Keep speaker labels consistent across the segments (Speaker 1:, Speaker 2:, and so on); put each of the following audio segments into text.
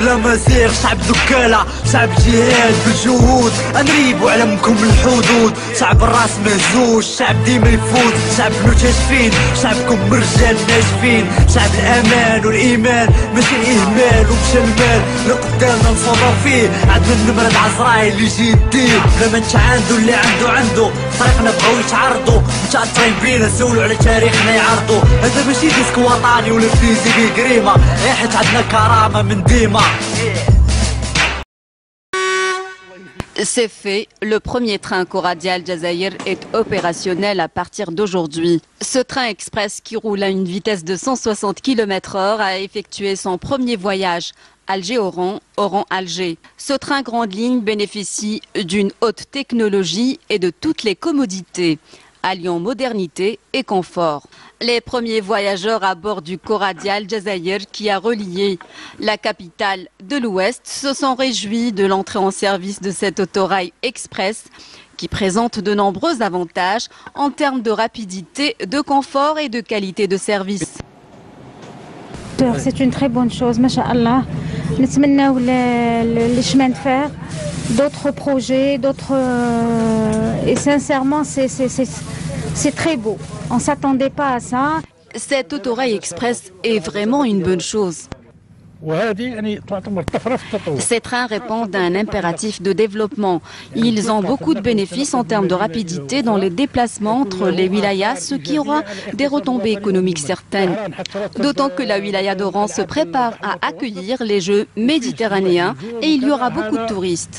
Speaker 1: بلا مزيغ، شعب ذكالة، شعب جهاد بالجهود، نريبوا علمكم الحدود، شعب الراس مهزوز، شعب ديما يفوز، شعب مكتشفين، شعبكم رجال ناشفين، شعب الامان والايمان ماشي الاهمال ومشى المال لقدامنا نصبر فيه، عندنا النمرة عزرايل اللي يجي يديه، بلا ما عنده اللي عنده طريقنا بغاو يتعرضوا، متأثرين بينا سولوا على تاريخنا يعرضوا، هذا ماشي ديسك وطني ولا فيزي بيه قريمة، حيت عندنا كرامة من ديما.
Speaker 2: C'est fait, le premier train Coradia Al-Jazair est opérationnel à partir d'aujourd'hui. Ce train express qui roule à une vitesse de 160 km/h a effectué son premier voyage Alger-Oran, Oran-Alger. Ce train grande ligne bénéficie d'une haute technologie et de toutes les commodités, alliant modernité et confort. Les premiers voyageurs à bord du Coradia Al-Jazair qui a relié la capitale de l'Ouest se sont réjouis de l'entrée en service de cet autorail express qui présente de nombreux avantages en termes de rapidité, de confort et de qualité de service.
Speaker 3: C'est une très bonne chose, masha'Allah. نتمناو les chemins de fer, d'autres projets, d'autres... Et sincèrement, c'est très beau. On ne s'attendait pas à ça.
Speaker 2: Cet autorail express est vraiment une bonne chose. Ces trains répondent à un impératif de développement. Ils ont beaucoup de bénéfices en termes de rapidité dans les déplacements entre les wilayas, ce qui aura des retombées économiques certaines. D'autant que la wilaya d'Oran se prépare à accueillir les Jeux méditerranéens et il y aura beaucoup de touristes.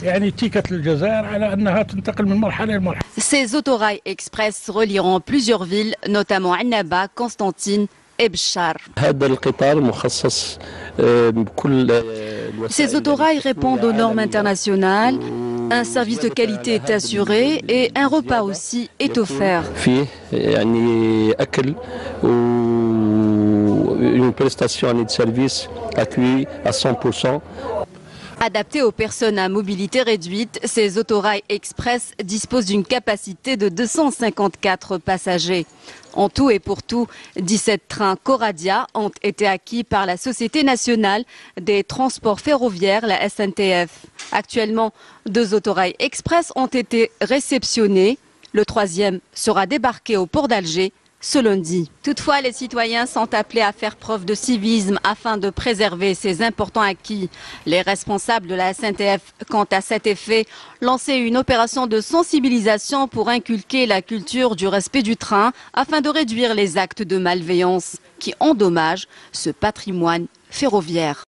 Speaker 2: Ces autorails express relieront plusieurs villes, notamment Annaba, Constantine et Bchar. Ces autorails répondent aux normes internationales, un service de qualité est assuré et un repas aussi est offert.
Speaker 4: Une prestation de service accueillie à 100%.
Speaker 2: Adaptés aux personnes à mobilité réduite, ces autorails express disposent d'une capacité de 254 passagers. En tout et pour tout, 17 trains Coradia ont été acquis par la Société nationale des transports ferroviaires, la SNTF. Actuellement, 2 autorails express ont été réceptionnés. Le 3e sera débarqué au port d'Alger ce lundi. Toutefois, les citoyens sont appelés à faire preuve de civisme afin de préserver ces importants acquis. Les responsables de la SNTF, quant à cet effet, lançaient une opération de sensibilisation pour inculquer la culture du respect du train afin de réduire les actes de malveillance qui endommagent ce patrimoine ferroviaire.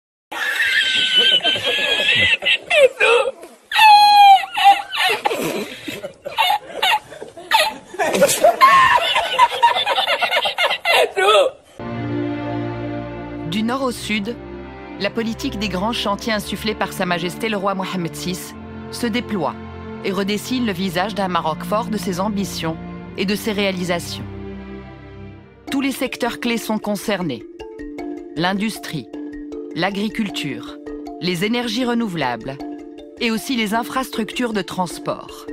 Speaker 5: Du nord au sud, la politique des grands chantiers insufflés par Sa Majesté le roi Mohammed VI se déploie et redessine le visage d'un Maroc fort de ses ambitions et de ses réalisations. Tous les secteurs clés sont concernés. L'industrie, l'agriculture, les énergies renouvelables et aussi les infrastructures de transport.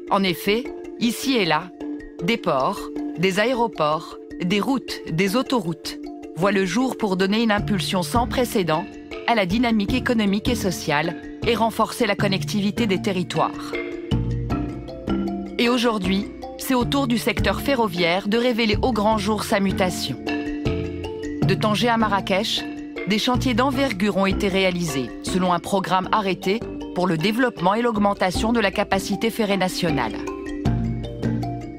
Speaker 5: En effet, ici et là, des ports, des aéroports, des routes, des autoroutes voient le jour pour donner une impulsion sans précédent à la dynamique économique et sociale et renforcer la connectivité des territoires. Et aujourd'hui, c'est au tour du secteur ferroviaire de révéler au grand jour sa mutation. De Tanger à Marrakech, des chantiers d'envergure ont été réalisés selon un programme arrêté pour le développement et l'augmentation de la capacité ferrée nationale.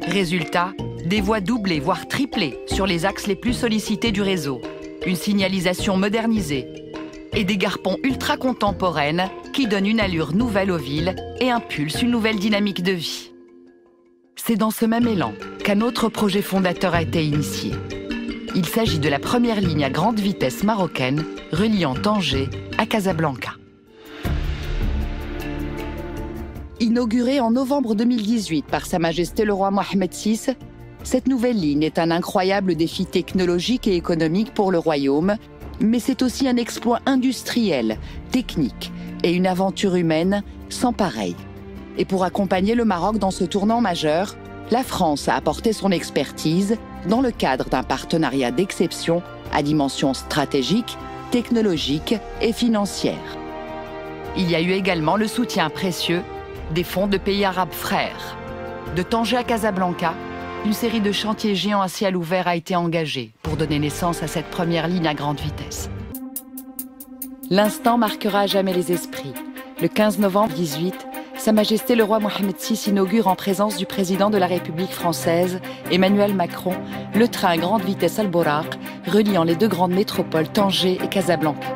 Speaker 5: Résultat, des voies doublées, voire triplées sur les axes les plus sollicités du réseau, une signalisation modernisée et des gares ponts ultra contemporaines qui donnent une allure nouvelle aux villes et impulsent une nouvelle dynamique de vie. C'est dans ce même élan qu'un autre projet fondateur a été initié. Il s'agit de la première ligne à grande vitesse marocaine reliant Tanger à Casablanca. Inaugurée en novembre 2018 par Sa Majesté le roi Mohammed VI, cette nouvelle ligne est un incroyable défi technologique et économique pour le royaume, mais c'est aussi un exploit industriel, technique et une aventure humaine sans pareil. Et pour accompagner le Maroc dans ce tournant majeur, la France a apporté son expertise dans le cadre d'un partenariat d'exception à dimension stratégique, technologique et financière. Il y a eu également le soutien précieux des fonds de pays arabes frères. De Tanger à Casablanca, une série de chantiers géants à ciel ouvert a été engagée pour donner naissance à cette première ligne à grande vitesse. L'instant marquera à jamais les esprits. Le 15 novembre 18, Sa Majesté le roi Mohamed VI inaugure en présence du président de la République française, Emmanuel Macron, le train à grande vitesse Al-Bouraq, reliant les deux grandes métropoles Tanger et Casablanca.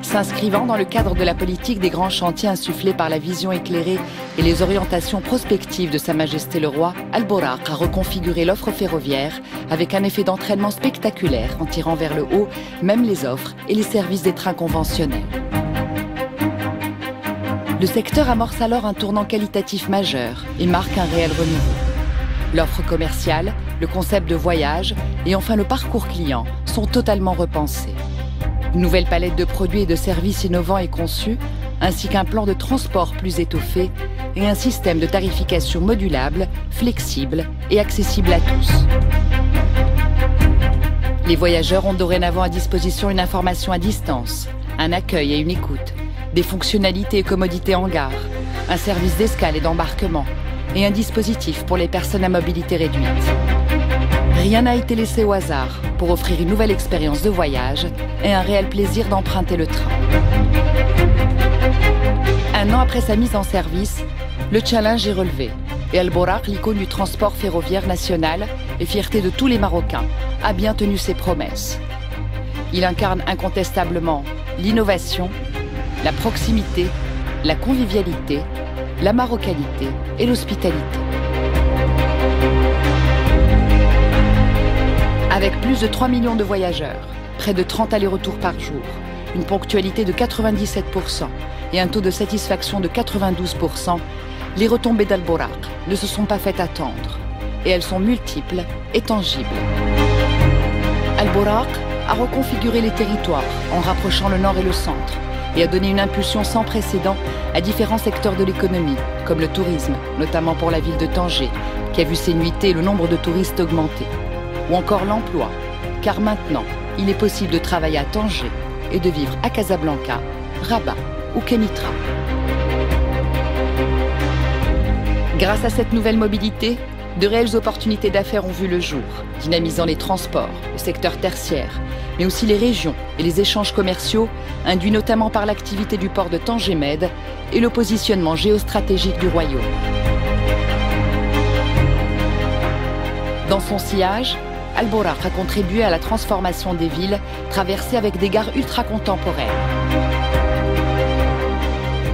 Speaker 5: S'inscrivant dans le cadre de la politique des grands chantiers insufflés par la vision éclairée et les orientations prospectives de Sa Majesté le Roi, Al-Bouraq a reconfiguré l'offre ferroviaire avec un effet d'entraînement spectaculaire en tirant vers le haut même les offres et les services des trains conventionnels. Le secteur amorce alors un tournant qualitatif majeur et marque un réel renouveau. L'offre commerciale, le concept de voyage et enfin le parcours client sont totalement repensés. Une nouvelle palette de produits et de services innovants est conçue, ainsi qu'un plan de transport plus étoffé et un système de tarification modulable, flexible et accessible à tous. Les voyageurs ont dorénavant à disposition une information à distance, un accueil et une écoute, des fonctionnalités et commodités en gare, un service d'escale et d'embarquement et un dispositif pour les personnes à mobilité réduite. Rien n'a été laissé au hasard pour offrir une nouvelle expérience de voyage et un réel plaisir d'emprunter le train. Un an après sa mise en service, le challenge est relevé et Al-Bouraq, l'icône du transport ferroviaire national et fierté de tous les Marocains, a bien tenu ses promesses. Il incarne incontestablement l'innovation, la proximité, la convivialité, la marocanité et l'hospitalité. Avec plus de 3 millions de voyageurs, près de 30 allers-retours par jour, une ponctualité de 97% et un taux de satisfaction de 92%, les retombées d'Al-Bouraq ne se sont pas fait attendre. Et elles sont multiples et tangibles. Al-Bouraq a reconfiguré les territoires en rapprochant le nord et le centre et a donné une impulsion sans précédent à différents secteurs de l'économie, comme le tourisme, notamment pour la ville de Tanger, qui a vu ses nuitées et le nombre de touristes augmenter. Ou encore l'emploi, car maintenant, il est possible de travailler à Tanger et de vivre à Casablanca, Rabat ou Kémitra. Grâce à cette nouvelle mobilité, de réelles opportunités d'affaires ont vu le jour, dynamisant les transports, le secteur tertiaire, mais aussi les régions et les échanges commerciaux, induits notamment par l'activité du port de Tanger-Med et le positionnement géostratégique du royaume. Dans son sillage, Al-Bouraq a contribué à la transformation des villes, traversées avec des gares ultra-contemporaines.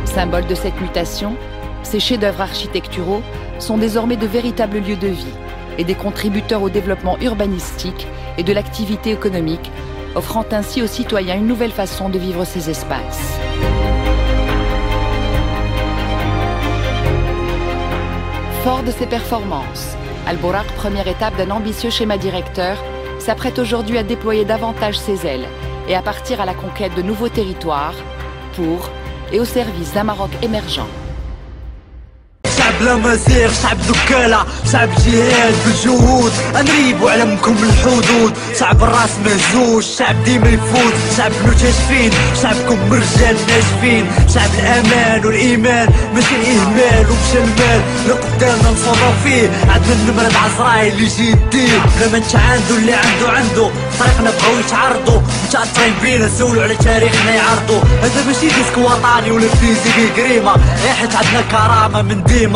Speaker 5: Symbole de cette mutation, ces chefs-d'œuvre architecturaux sont désormais de véritables lieux de vie et des contributeurs au développement urbanistique et de l'activité économique, offrant ainsi aux citoyens une nouvelle façon de vivre ces espaces. Fort de ses performances, Al-Bouraq, première étape d'un ambitieux schéma directeur, s'apprête aujourd'hui à déployer davantage ses ailes et à partir à la conquête de nouveaux territoires pour et au service d'un Maroc émergent.
Speaker 1: شعب لا مزيغ، شعب ذكالة، شعب جهاد بالجهود، نريبو علمكم الحدود، شعب الراس مهزوز، شعب ديما يفوز، شعب مكتشفين، شعبكم رجال ناشفين، شعب الأمان والإيمان، ماشي الإهمال ومشى المال، لقدامنا نصرفو فيه، عندنا النمرة عزرايل اللي يجي يديه، لما انت عندو اللي عنده، طريقنا بغاو يتعرضوا، متأثرين بينا نسولو على تاريخنا يعرضوا، هذا ماشي ديسك وطني ولا فيزي بيه قريمة، حيت عندنا كرامة من ديما.